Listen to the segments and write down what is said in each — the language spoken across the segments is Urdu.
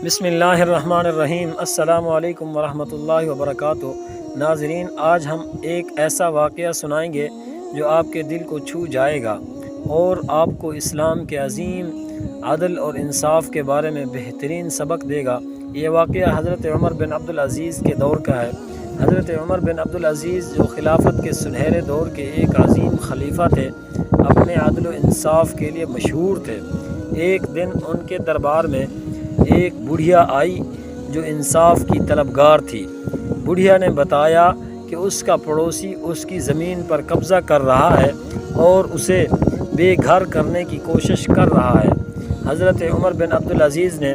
بسم اللہ الرحمن الرحیم۔ السلام علیکم ورحمۃ اللہ وبرکاتہ۔ ناظرین، آج ہم ایک ایسا واقعہ سنائیں گے جو آپ کے دل کو چھو جائے گا اور آپ کو اسلام کے عظیم عدل اور انصاف کے بارے میں بہترین سبق دے گا۔ یہ واقعہ حضرت عمر بن عبدالعزیز کے دور کا ہے۔ حضرت عمر بن عبدالعزیز جو خلافت کے سنہرے دور کے ایک عظیم خلیفہ تھے، اپنے عدل و انصاف کے لیے مشہور تھے۔ ایک دن ان کے دربار میں ایک بڑھیا آئی جو انصاف کی طلبگار تھی۔ بڑھیا نے بتایا کہ اس کا پڑوسی اس کی زمین پر قبضہ کر رہا ہے اور اسے بے گھر کرنے کی کوشش کر رہا ہے۔ حضرت عمر بن عبدالعزیز نے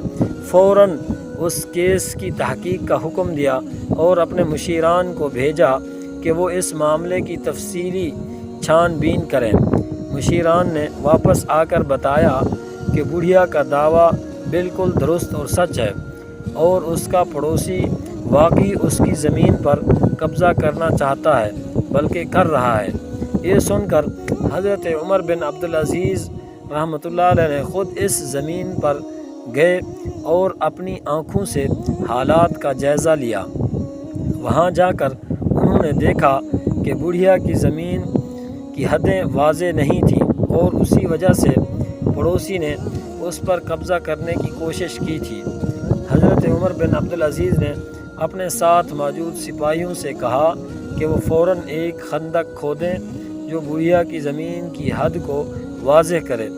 فوراً اس کیس کی تحقیق کا حکم دیا اور اپنے مشیران کو بھیجا کہ وہ اس معاملے کی تفصیلی چھان بین کریں۔ مشیران نے واپس آ کر بتایا کہ بڑھیا کا دعویٰ بالکل درست اور سچ ہے اور اس کا پڑوسی واقعی اس کی زمین پر قبضہ کرنا چاہتا ہے، بلکہ کر رہا ہے۔ یہ سن کر حضرت عمر بن عبدالعزیز رحمۃ اللہ علیہ نے خود اس زمین پر گئے اور اپنی آنکھوں سے حالات کا جائزہ لیا۔ وہاں جا کر انہوں نے دیکھا کہ بڑھیا کی زمین کی حدیں واضح نہیں تھیں اور اسی وجہ سے پڑوسی نے اس پر قبضہ کرنے کی کوشش کی تھی۔ حضرت عمر بن عبدالعزیز نے اپنے ساتھ موجود سپاہیوں سے کہا کہ وہ فوراً ایک خندق کھودیں جو بڑھیا کی زمین کی حد کو واضح کرے۔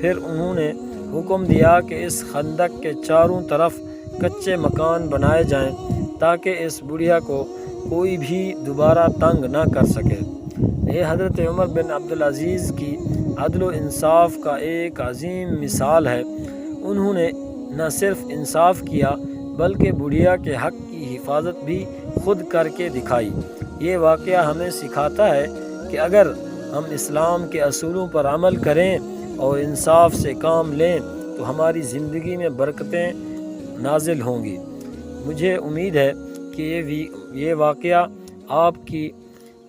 پھر انہوں نے حکم دیا کہ اس خندق کے چاروں طرف کچے مکان بنائے جائیں تاکہ اس بڑھیا کو کوئی بھی دوبارہ تنگ نہ کر سکے۔ یہ حضرت عمر بن عبدالعزیز کی عدل و انصاف کا ایک عظیم مثال ہے۔ انہوں نے نہ صرف انصاف کیا بلکہ بڑھیا کے حق کی حفاظت بھی خود کر کے دکھائی۔ یہ واقعہ ہمیں سکھاتا ہے کہ اگر ہم اسلام کے اصولوں پر عمل کریں اور انصاف سے کام لیں تو ہماری زندگی میں برکتیں نازل ہوں گی۔ مجھے امید ہے کہ یہ واقعہ آپ کی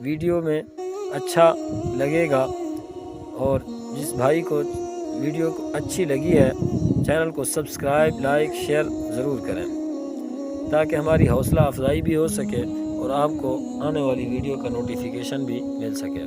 ویڈیو میں اچھا لگے گا، اور جس بھائی کو ویڈیو کو اچھی لگی ہے چینل کو سبسکرائب، لائک، شیئر ضرور کریں تاکہ ہماری حوصلہ افزائی بھی ہو سکے اور آپ کو آنے والی ویڈیو کا نوٹیفیکیشن بھی مل سکے۔